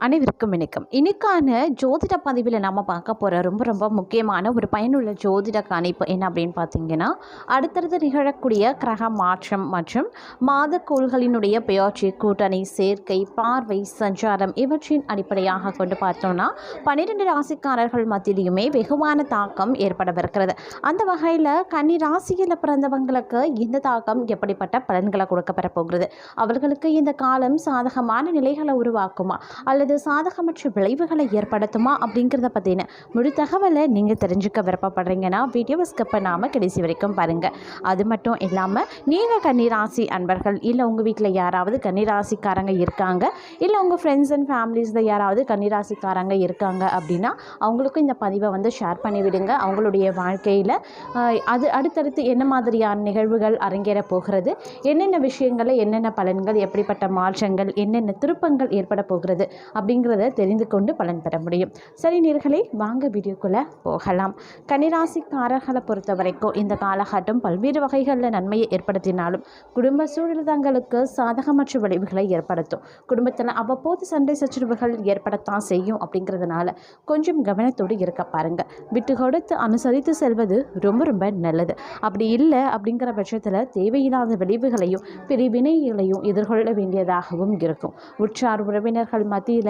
அனைவருக்கும் வணக்கம். இன்னைக்கான ஜோதிட பதிவில் நம்ம பார்க்க போகிற ரொம்ப ரொம்ப முக்கியமான ஒரு பயனுள்ள ஜோதிட கணிப்பு என்ன அப்படின்னு பார்த்தீங்கன்னா, அடுத்தடுத்து நிகழக்கூடிய கிரக மாற்றம் மற்றும் மாதக்கோள்களினுடைய பெயர்ச்சி, கூட்டணி, சேர்க்கை, பார்வை, சஞ்சாரம் இவற்றின் அடிப்படையாக கொண்டு பார்த்தோம்னா 12 ராசிக்காரர்கள் மத்தியிலுமே வெகுவான தாக்கம் ஏற்படவிருக்கிறது. அந்த வகையில் கன்னி ராசியில் பிறந்தவங்களுக்கு இந்த தாக்கம் எப்படிப்பட்ட பலன்களை கொடுக்கப்பெற போகிறது, அவர்களுக்கு இந்த காலம் சாதகமான நிலைகளை உருவாக்குமா அல்லது சாதகமற்ற விளைவுகளை ஏற்படுத்துமா அப்படிங்கிறத பற்றின முழு தகவலை நீங்கள் தெரிஞ்சுக்க விருப்பப்படுறீங்கன்னா வீடியோவை ஸ்கிப் பண்ணாமல் கடைசி வரைக்கும் பாருங்கள். அது மட்டும் இல்லாமல் நீங்கள் கன்னிராசி அன்பர்கள் இல்லை உங்கள் வீட்டில் யாராவது கன்னிராசிக்காரங்க இருக்காங்க, இல்லை உங்கள் ஃப்ரெண்ட்ஸ் அண்ட் ஃபேமிலிஸில் யாராவது கன்னிராசிக்காரங்க இருக்காங்க அப்படின்னா அவங்களுக்கும் இந்த பதிவை ஷேர் பண்ணிவிடுங்க. அவங்களுடைய வாழ்க்கையில் அது அடுத்தடுத்து என்ன மாதிரியான நிகழ்வுகள் அரங்கேற போகிறது, என்னென்ன விஷயங்களில் என்னென்ன பலன்கள், எப்படிப்பட்ட மாற்றங்கள், என்னென்ன திருப்பங்கள் ஏற்பட போகிறது அப்படிங்கிறத தெரிந்து கொண்டு பலன் பெற முடியும். சரி நேயர்களே, வாங்க வீடியோக்குள்ளே போகலாம். கன்னிராசிக்காரர்களை பொறுத்த வரைக்கும் இந்த காலகட்டம் பல்வேறு வகைகளில் நன்மையை ஏற்படுத்தினாலும் குடும்ப சூழல் தங்களுக்கு சாதகமற்ற விளைவுகளை ஏற்படுத்தும். குடும்பத்தில் அவ்வப்போது சண்டை சச்சரவுகள் ஏற்படத்தான் செய்யும். அப்படிங்கிறதுனால கொஞ்சம் கவனத்தோடு இருக்க பாருங்க. விட்டு கொடுத்து அனுசரித்து செல்வது ரொம்ப ரொம்ப நல்லது. அப்படி இல்லை அப்படிங்கிற பட்சத்தில் தேவையில்லாத விளைவுகளையும் பிரிவினைகளையும் எதிர்கொள்ள வேண்டியதாகவும் இருக்கும். உற்றார் உறவினர்கள் மத்தியில்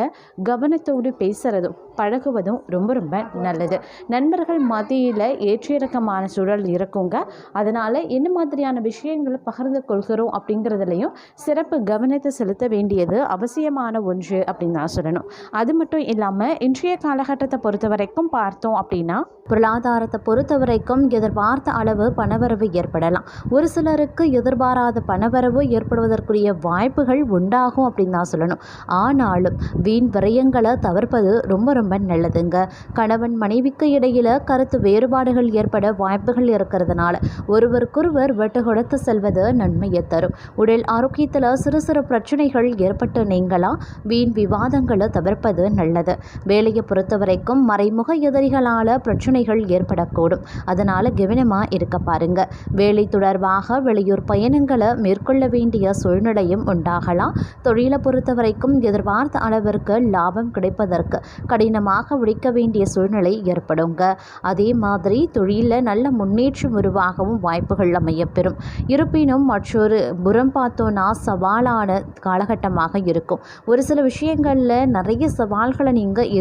கவனத்தோடு பேசுறதும் பழகுவதும் ரொம்ப ரொம்ப நல்லது. நண்பர்கள் மத்தியில் ஏற்றிறக்கமான சூழல் இருக்குங்க. அதனால் என்ன மாதிரியான விஷயங்களை பகிர்ந்து கொள்கிறோம் அப்படிங்கிறதுலையும் சிறப்பு கவனத்தை செலுத்த வேண்டியது அவசியமான ஒன்று அப்படின்னு தான் சொல்லணும். அது மட்டும் இல்லாமல் இன்றைய காலகட்டத்தை பொறுத்த வரைக்கும் பார்த்தோம் அப்படின்னா, பொருளாதாரத்தை பொறுத்த வரைக்கும் எதிர்பார்த்த அளவு பணவரவு ஏற்படலாம். ஒரு சிலருக்கு எதிர்பாராத பணவரவு ஏற்படுவதற்குரிய வாய்ப்புகள் உண்டாகும் அப்படின்னு தான் சொல்லணும். ஆனாலும் வீண் விரயங்களை தவிர்ப்பது ரொம்ப ரொம்ப நல்லதுங்க. கணவன் மனைவிக்கு இடையில கருத்து வேறுபாடுகள் ஏற்பட வாய்ப்புகள் இருக்கிறதுனால ஒருவருக்கொருவர் விட்டு கொடுத்து செல்வது நன்மையை தரும். உடல் ஆரோக்கியத்தில் சிறு சிறு பிரச்சனைகள் ஏற்பட்டு நீங்களாம் வீண் விவாதங்களை தவிர்ப்பது நல்லது. வேலையை பொறுத்த வரைக்கும் மறைமுக எதிரிகளால் பிரச்சனைகள் ஏற்படக்கூடும். அதனால கவனமாக இருக்க பாருங்க. வேலை தொடர்பாக வெளியூர் பயணங்களை மேற்கொள்ள வேண்டிய சூழ்நிலையும் உண்டாகலாம். தொழிலை பொறுத்த வரைக்கும் எதிர்பார்த்த அளவிற்கு லாபம் கிடைப்பதற்கு கடினமாக உழைக்க வேண்டிய சூழ்நிலை ஏற்படுங்க. அதே மாதிரி தொழிலில் நல்ல முன்னேற்றம் உருவாகவும் வாய்ப்புகள் அமையப்பெறும். இருப்பினும் மற்றொரு புறம் பார்த்தோன்னா சவாலான காலகட்டமாக இருக்கும். ஒரு சில விஷயங்களில் நிறைய சவால்களை நீங்கள்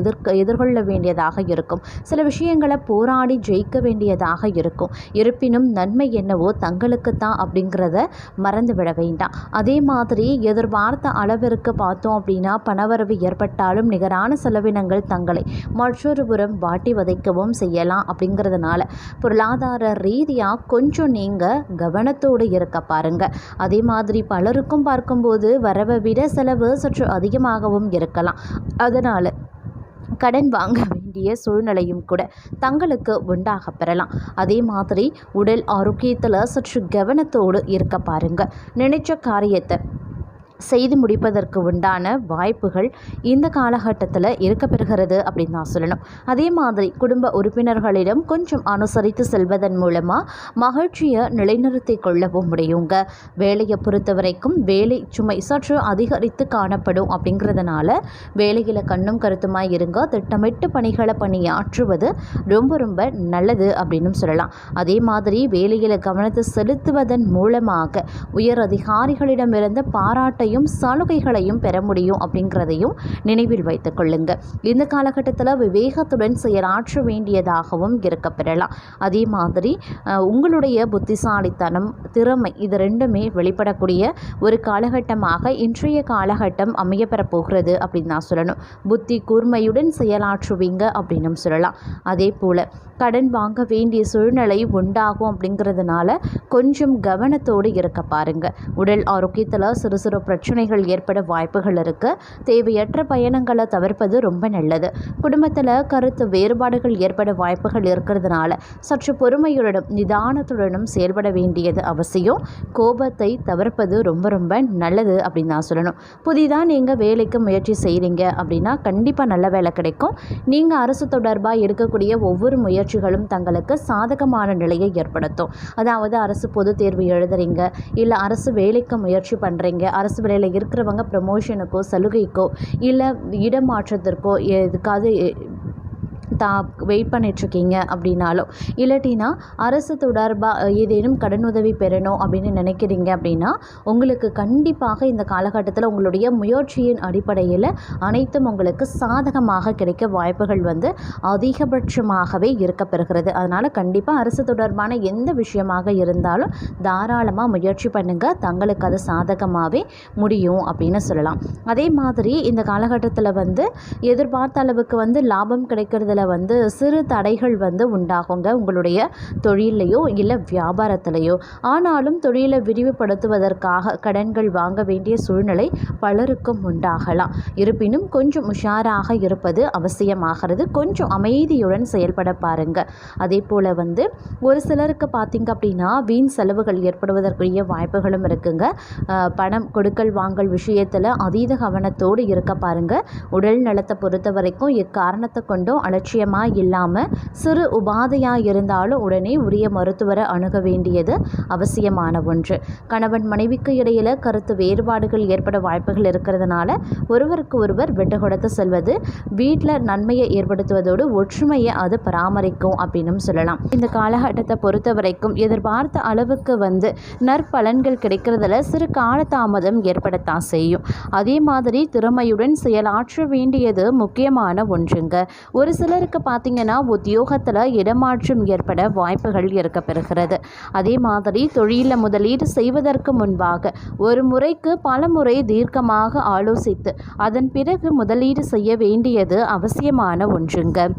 எதிர்கொள்ள வேண்டியதாக இருக்கும். சில விஷயங்களை போராடி ஜெயிக்க வேண்டியதாக இருக்கும். இருப்பினும் நன்மை என்னவோ தங்களுக்கு தான் அப்படிங்கிறத மறந்துவிட வேண்டாம். அதே மாதிரி எதிர்பார்த்த அளவிற்கு பார்த்தோம் அப்படின்னா பணவரவு ஏற்பட்டாலும் நிகரான செலவினங்கள் தங்களை மற்றொரு புறம் வாட்டி வதைக்கவும் செய்யலாம். அப்படிங்கிறதுனால பொருளாதார ரீதியாக கொஞ்சம் நீங்கள் கவனத்தோடு இருக்க பாருங்க. அதே மாதிரி பலருக்கும் பார்க்கும்போது வரவை விட செலவு சற்று அதிகமாகவும் இருக்கலாம். அதனால் கடன் வாங்க வேண்டிய சூழ்நிலையும் கூட தங்களுக்கு உண்டாக பெறலாம். அதே மாதிரி உடல் ஆரோக்கியத்தில் சற்று கவனத்தோடு இருக்க பாருங்க. நினைச்ச காரியத்தை செய்து முடிப்பதற்கு உண்டான வாய்ப்புகள் இந்த காலகட்டத்தில் இருக்கப்பெறுகிறது அப்படின்னு தான் சொல்லணும். அதே மாதிரி குடும்ப உறுப்பினர்களிடம் கொஞ்சம் அனுசரித்து செல்வதன் மூலமாக மகிழ்ச்சியை நிலைநிறுத்தி கொள்ளவும் முடியுங்க. வேலையை பொறுத்த வரைக்கும் வேலை சுமை சற்று அதிகரித்து காணப்படும். அப்படிங்கிறதுனால வேலையில் கண்ணும் கருத்துமாய் இருங்க. திட்டமிட்டு பணிகளை பணியாற்றுவது ரொம்ப ரொம்ப நல்லது அப்படின்னு சொல்லலாம். அதே மாதிரி வேலையில் கவனத்தை செலுத்துவதன் மூலமாக உயர் அதிகாரிகளிடமிருந்து பாராட்டையும் சலுகைகளையும் பெற முடியும். அப்படிங்கிறதையும் நினைவில் வைத்துக் கொள்ளுங்க. இந்த காலகட்டத்தில் விவேகத்துடன் செயலாற்ற வேண்டியதாகவும் இருக்க பெறலாம். அதே மாதிரி உங்களுடைய புத்திசாலித்தனம், திறமை இது ரெண்டுமே வெளிப்படக்கூடிய ஒரு காலகட்டமாக இன்றைய காலகட்டம் அமையப்பெற போகிறது அப்படின்னு தான் சொல்லணும். புத்தி கூர்மையுடன் செயலாற்றுவீங்க அப்படின்னு சொல்லலாம். அதே போல் கடன் வாங்க வேண்டிய சூழ்நிலை உண்டாகும். அப்படிங்கிறதுனால கொஞ்சம் கவனத்தோடு இருக்க பாருங்க. உடல் ஆரோக்கியத்தில் சிறு சிறு பிரச்சனைகள் ஏற்பட வாய்ப்புகள் இருக்குது. தேவையற்ற பயணங்களை தவிர்ப்பது ரொம்ப நல்லது. குடும்பத்தில் கருத்து வேறுபாடுகள் ஏற்பட வாய்ப்புகள் இருக்கிறதுனால சற்று பொறுமையுடனும் நிதானத்துடனும் செயல்பட வேண்டியது அவசியம். கோபத்தை தவிர்ப்பது ரொம்ப ரொம்ப நல்லது அப்படின்னு தான் சொல்லணும். புதிதாக நீங்கள் வேலைக்கு முயற்சி செய்கிறீங்க அப்படின்னா கண்டிப்பாக நல்ல வேலை கிடைக்கும். நீங்கள் அரசு தொடர்பாக எடுக்கக்கூடிய ஒவ்வொரு முயற்சிகளும் தங்களுக்கு சாதகமான நிலையை ஏற்படுத்தும். அதாவது அரசு பொது தேர்வு எழுதுறீங்க, இல்லை அரசு வேலைக்கு முயற்சி பண்ணுறீங்க, அரசு வேலையில் இருக்கிறவங்க ப்ரமோஷனுக்கோ சலுகைக்கோ இல்லை இடமாற்றத்திற்கோ எதுக்காவது வெயிட் பண்ணிகிட்ருக்கீங்க அப்படின்னாலும், இல்லாட்டினா அரசு தொடர்பாக ஏதேனும் கடனுதவி பெறணும் அப்படின்னு நினைக்கிறீங்க அப்படின்னா, உங்களுக்கு கண்டிப்பாக இந்த காலகட்டத்தில் உங்களுடைய முயற்சியின் அடிப்படையில் அனைத்தும் உங்களுக்கு சாதகமாக கிடைக்க வாய்ப்புகள் அதிகபட்சமாகவே இருக்கப்பெறுகிறது. அதனால் கண்டிப்பாக அரசு தொடர்பான எந்த விஷயமாக இருந்தாலும் தாராளமாக முயற்சி பண்ணுங்கள். தங்களுக்கு அது சாதகமாகவே முடியும் அப்படின்னு சொல்லலாம். அதே மாதிரி இந்த காலகட்டத்தில் எதிர்பார்த்த அளவுக்கு லாபம் கிடைக்கிறதுல சிறு தடைகள் உண்டாகுங்க உங்களுடைய தொழிலையோ இல்லை வியாபாரத்திலையோ. ஆனாலும் தொழிலை விரிவுபடுத்துவதற்காக கடன்கள் வாங்க வேண்டிய சூழ்நிலை பலருக்கும் உண்டாகலாம். இருப்பினும் கொஞ்சம் உஷாராக இருப்பது அவசியமாகிறது. கொஞ்சம் அமைதியுடன் செயல்பட பாருங்க. அதே போல் ஒரு சிலருக்கு பார்த்திங்க அப்படின்னா வீண் செலவுகள் ஏற்படுவதற்குரிய வாய்ப்புகளும் இருக்குங்க. பணம் கொடுக்கல் வாங்கல் விஷயத்தில் அதீத கவனத்தோடு இருக்க பாருங்க. உடல் நலத்தை பொறுத்த வரைக்கும் எக்காரணத்தை கொண்டும் அலட்சியமாக இல்லாமல் சிறு உபாதையாக இருந்தாலும் உடனே உரிய மருத்துவரை அணுக வேண்டியது அவசியமான ஒன்று. கணவன் மனைவிக்கு இடையில் கருத்து வேறுபாடுகள் ஏற்பட வாய்ப்புகள் இருக்கிறதுனால ஒருவருக்கு ஒருவர் விட்டு கொடுத்து செல்வது வீட்டில் நன்மையை ஏற்படுத்துவதோடு ஒற்றுமையை அது பராமரிக்கும் அப்படின்னு சொல்லலாம். இந்த காலகட்டத்தை பொறுத்த வரைக்கும் எதிர்பார்த்த அளவுக்கு நற்பலன்கள் கிடைக்கிறதுல சிறு காலதாமதம் ஏற்படத்தான் செய்யும். அதே மாதிரி திறமையுடன் செயலாற்ற வேண்டியது முக்கியமான ஒன்றுங்க. ஒரு சிலருக்கு பார்த்திங்கன்னா உத்தியோகத்தில் இடமாற்றம் ஏற்பட வாய்ப்புகள் இருக்கப்பெறுகிறது. அதே மாதிரி தொழிலில் முதலீடு செய்வதற்கு முன்பாக ஒரு முறைக்கு பல முறை தீர்க்கமாக ஆலோசித்து அதன் பிறகு முதலீடு செய்ய வேண்டியது அவசியமான ஒன்றுங்க.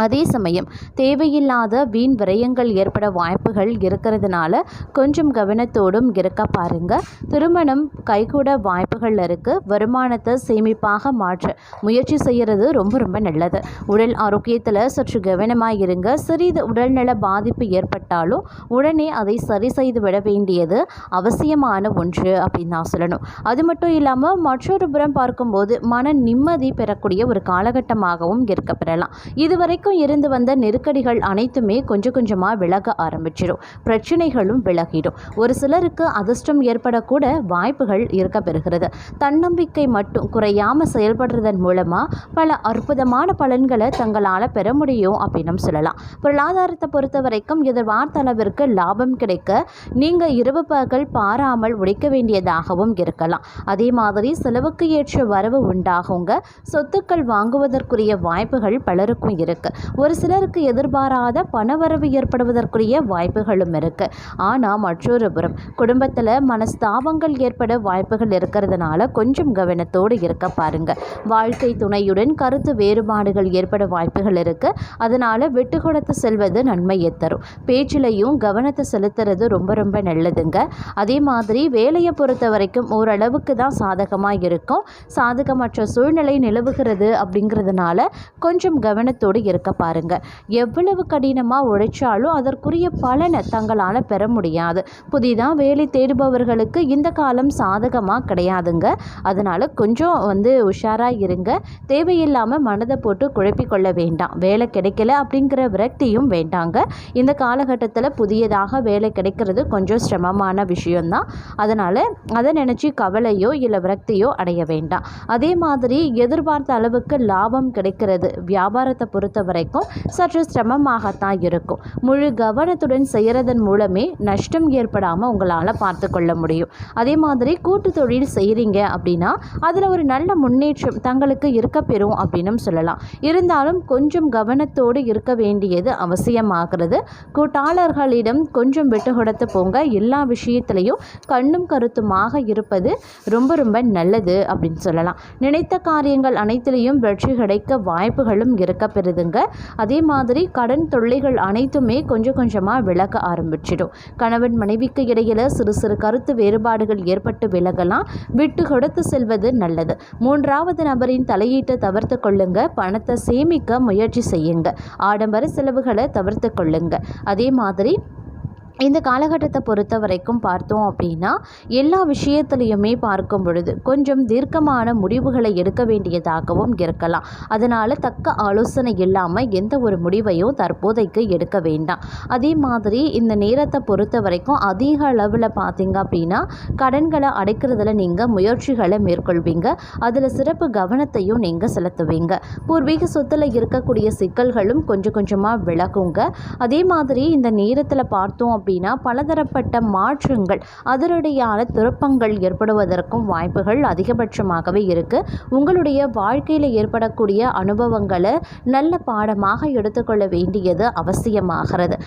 அதே சமயம் தேவையில்லாத வீண் விரயங்கள் ஏற்பட வாய்ப்புகள் இருக்கிறதுனால கொஞ்சம் கவனத்தோடும் இருக்க பாருங்க. திருமணம் கைகூட வாய்ப்புகள் இருக்குது. வருமானத்தை சேமிப்பாக மாற்ற முயற்சி செய்கிறது ரொம்ப ரொம்ப நல்லது. உடல் ஆரோக்கியத்தில் சற்று கவனமாக இருங்க. சிறிது உடல்நல பாதிப்பு ஏற்பட்டாலும் உடனே அதை சரி செய்து விட வேண்டியது அவசியமான ஒன்று அப்படின்னு நான் சொல்லணும். அது மட்டும் இல்லாமல் மற்றொரு புறம் பார்க்கும்போது மன நிம்மதி பெறக்கூடிய ஒரு காலகட்டமாகவும் இருக்கப்பெறலாம். இதுவரைக்கும் இருந்து வந்த நெருக்கடிகள் அனைத்துமே கொஞ்சம் கொஞ்சமாக விலக ஆரம்பிச்சிடும். பிரச்சனைகளும் விலகிடும். ஒரு சிலருக்கு அதிர்ஷ்டம் ஏற்படக்கூட வாய்ப்புகள் இருக்க பெறுகிறது. தன்னம்பிக்கை மட்டும் குறையாமல் செயல்படுறதன் மூலமாக பல அற்புதமான பலன்களை தங்களால் பெற முடியும் அப்படின்னு சொல்லலாம். பொருளாதாரத்தை பொறுத்த வரைக்கும் எதிர்பார்த்த அளவிற்கு லாபம் கிடைக்க நீங்கள் இரவு பகல் பாராமல் உழைக்க வேண்டியதாகவும் இருக்கலாம். அதே மாதிரி செலவுக்கு ஏற்ற வரவு உண்டாகுங்க. சொத்துக்கள் வாங்குவதற்குரிய வாய்ப்புகள் பலருக்கும் இருக்கு. ஒரு சிலருக்கு எதிர்பாராத பணவரவு ஏற்படுவதற்குரிய வாய்ப்புகளும் இருக்குது. ஆனால் மற்றொரு புறம் குடும்பத்தில் மனஸ்தாபங்கள் ஏற்பட வாய்ப்புகள் இருக்கிறதுனால கொஞ்சம் கவனத்தோடு இருக்க பாருங்க. வாழ்க்கை துணையுடன் கருத்து வேறுபாடுகள் ஏற்பட வாய்ப்புகள் இருக்குது. அதனால் விட்டு கொடுத்து செல்வது நன்மையை தரும். பேச்சிலையும் கவனத்தை செலுத்துறது ரொம்ப ரொம்ப நல்லதுங்க. அதே மாதிரி வேலையை பொறுத்த வரைக்கும் ஓரளவுக்கு தான் சாதகமாக இருக்கும். சாதகமற்ற சூழ்நிலை நிலவுகிறது அப்படிங்கிறதுனால கொஞ்சம் கவனத்தோடு இருக்க பாருங்க. எவ்வளவு கடினமாக உழைச்சாலும் அதற்குரிய பலனை தங்களால் பெற முடியாது. புதிதாக வேலை தேடுபவர்களுக்கு இந்த காலம் சாதகமாக கிடையாதுங்க. அதனால் கொஞ்சம் உஷாராக இருங்க. தேவையில்லாமல் மனதை போட்டு குழப்பிக்கொள்ள வேண்டாம். வேலை கிடைக்கல அப்படிங்கிற விரக்தியும் வேண்டாங்க. இந்த காலகட்டத்தில் புதியதாக வேலை கிடைக்கிறது கொஞ்சம் சிரமமான விஷயம்தான். அதனால் அதை நினச்சி கவலையோ இல்லை விரக்தியோ அடைய வேண்டாம். அதே மாதிரி எதிர்பார்த்த அளவுக்கு லாபம் கிடைக்கிறது வியாபாரத்தை பொறுத்த வரைக்கும் சற்று சிரமமாகத்தான் இருக்கும். முழு கவனத்துடன் செய்கிறதன் மூலமே நஷ்டம் ஏற்படாமல் உங்களால் பார்த்து கொள்ள முடியும். அதே மாதிரி கூட்டு தொழில் செய்கிறீங்க அப்படின்னா அதில் ஒரு நல்ல முன்னேற்றம் தங்களுக்கு இருக்க பெறும் அப்படின்னு சொல்லலாம். இருந்தாலும் கொஞ்சம் கவனத்தோடு இருக்க வேண்டியது அவசியமாகிறது. கூட்டாளர்களிடம் கொஞ்சம் விட்டு கொடுத்து போங்க. எல்லா விஷயத்திலையும் கண்ணும் கருத்துமாக இருப்பது ரொம்ப ரொம்ப நல்லது அப்படின்னு சொல்லலாம். நினைத்த காரியங்கள் அனைத்திலையும் வெற்றி கிடைக்க வாய்ப்புகளும் இருக்க பெறுதுங்க. அதே மாதிரி கடன் தொல்லைகள் அனைத்துமே கொஞ்சம் கொஞ்சமாக விலக ஆரம்பிச்சிடும். கணவன் மனைவிக்கு இடையில் சிறு சிறு கருத்து வேறுபாடுகள் ஏற்பட்டு விலகலாம். விட்டு கொடுத்து செல்வது நல்லது. மூன்றாவது நபரின் தலையீட்டை தவிர்த்து கொள்ளுங்க. பணத்தை சேமிக்க முயற்சி செய்யுங்க. ஆடம்பர செலவுகளை தவிர்த்து கொள்ளுங்க. அதே மாதிரி இந்த காலகட்டத்தை பொறுத்த வரைக்கும் பார்த்தோம் அப்படின்னா எல்லா விஷயத்துலையுமே பார்க்கும் பொழுது கொஞ்சம் தீர்க்கமான முடிவுகளை எடுக்க வேண்டியதாகவும் இருக்கலாம். அதனால் தக்க ஆலோசனை இல்லாமல் எந்த ஒரு முடிவையும் தற்போதைக்கு எடுக்க வேண்டாம். அதே மாதிரி இந்த நேரத்தை பொறுத்த வரைக்கும் அதிக அளவில் பார்த்தீங்க அப்படின்னா கடன்களை அடைக்கிறதுல நீங்கள் முயற்சிகளை மேற்கொள்வீங்க. அதில் சிறப்பு கவனத்தையும் நீங்கள் செலுத்துவீங்க. பூர்வீக சொத்தில் இருக்கக்கூடிய சிக்கல்களும் கொஞ்சம் கொஞ்சமாக விலகுங்க. அதே மாதிரி இந்த நேரத்தில் பார்த்தோம் அப்படின்னா பலதரப்பட்ட மாற்றங்கள் அதிரடியான திருப்பங்கள் ஏற்படுவதற்கும் வாய்ப்புகள் அதிகபட்சமாகவே இருக்கு. உங்களுடைய வாழ்க்கையில் ஏற்படக்கூடிய அனுபவங்களை நல்ல பாடமாக எடுத்துக்கொள்ள வேண்டியது அவசியமாகிறது.